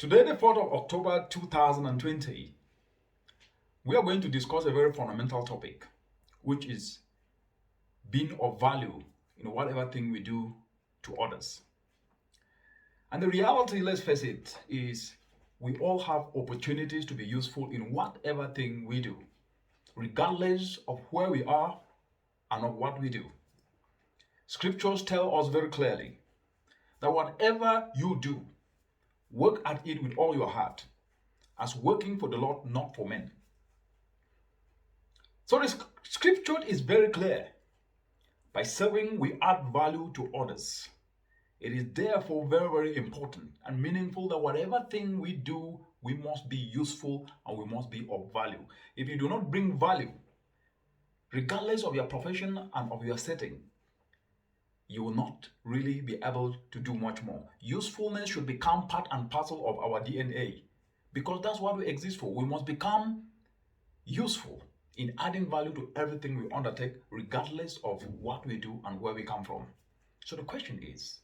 Today, the 4th of October 2020, we are going to discuss a very fundamental topic, which is being of value in whatever thing we do to others. And the reality, let's face it, is we all have opportunities to be useful in whatever thing we do, regardless of where we are and of what we do. Scriptures tell us very clearly that whatever you do, work at it with all your heart, as working for the Lord, not for men. So the scripture is very clear. By serving, we add value to others. It is therefore very, very important and meaningful that whatever thing we do, we must be useful and we must be of value. If you do not bring value, regardless of your profession and of your setting, you will not really be able to do much more. Usefulness should become part and parcel of our DNA, because that's what we exist for. We must become useful in adding value to everything we undertake, regardless of what we do and where we come from. So the question is,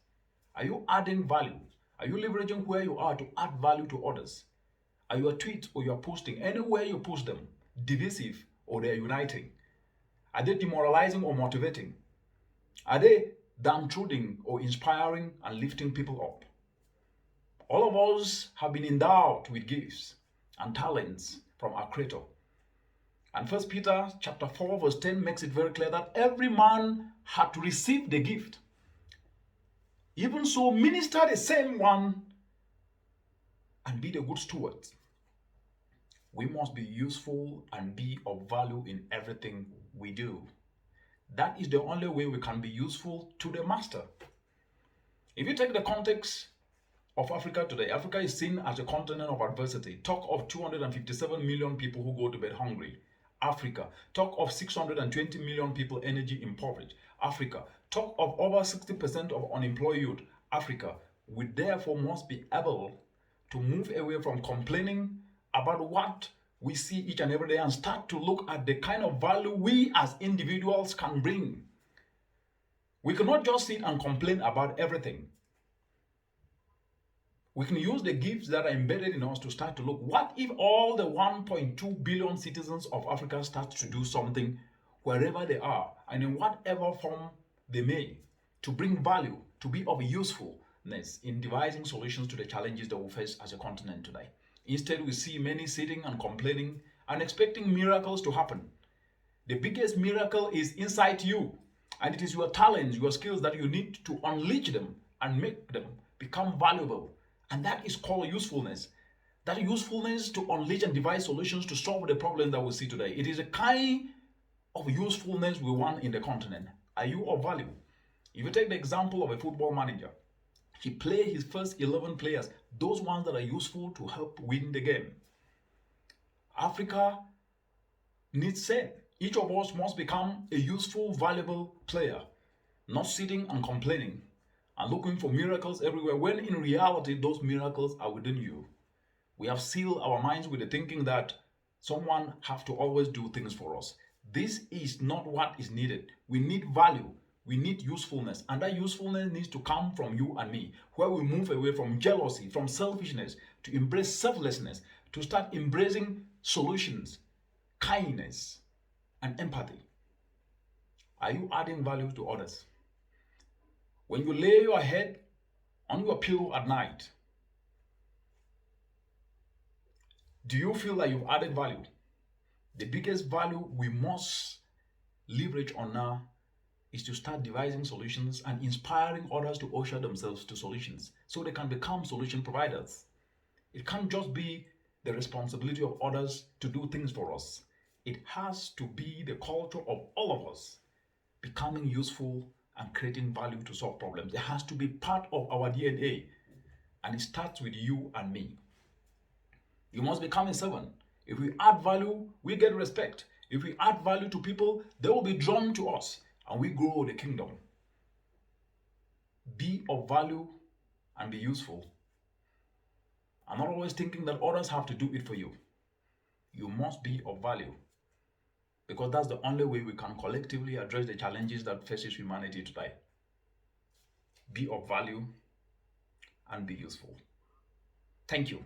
are you adding value? Are you leveraging where you are to add value to others? Are your tweets or your posting, anywhere you post them, divisive or they're uniting? Are they demoralizing or motivating? Are they downtrodden or inspiring and lifting people up? All of us have been endowed with gifts and talents from our Creator. And 1 Peter chapter 4 verse 10 makes it very clear that every man had to receive the gift. Even so, minister the same one and be the good steward. We must be useful and be of value in everything we do. That is the only way we can be useful to the master. If you take the context of Africa today, Africa is seen as a continent of adversity. Talk of 257 million people who go to bed hungry. Africa. Talk of 620 million people energy impoverished. Africa. Talk of over 60% of unemployed youth. Africa. We therefore must be able to move away from complaining about what we see each and every day and start to look at the kind of value we as individuals can bring. We cannot just sit and complain about everything. We can use the gifts that are embedded in us to start to look, what if all the 1.2 billion citizens of Africa start to do something wherever they are and in whatever form they may, to bring value, to be of usefulness in devising solutions to the challenges that we face as a continent today. Instead, we see many sitting and complaining and expecting miracles to happen. The biggest miracle is inside you, and it is your talents, your skills that you need to unleash them and make them become valuable. And that is called usefulness. That usefulness to unleash and devise solutions to solve the problem that we see today. It is a kind of usefulness we want in the continent. Are you of value? If you take the example of a football manager, he plays his first 11 players, those ones that are useful to help win the game. Africa needs same. Each of us must become a useful, valuable player, not sitting and complaining and looking for miracles everywhere, when in reality those miracles are within you. We have sealed our minds with the thinking that someone has to always do things for us. This is not what is needed. We need value. We need usefulness, and that usefulness needs to come from you and me, where we move away from jealousy, from selfishness, to embrace selflessness, to start embracing solutions, kindness, and empathy. Are you adding value to others? When you lay your head on your pillow at night, do you feel like you've added value? The biggest value we must leverage on now is to start devising solutions and inspiring others to usher themselves to solutions so they can become solution providers. It can't just be the responsibility of others to do things for us. It has to be the culture of all of us becoming useful and creating value to solve problems. It has to be part of our DNA, and it starts with you and me. You must become a servant. If we add value, we get respect. If we add value to people, they will be drawn to us, and we grow the kingdom. Be of value and be useful. I'm not always thinking that others have to do it for you. You must be of value, because that's the only way we can collectively address the challenges that faces humanity today. Be of value and be useful. Thank you.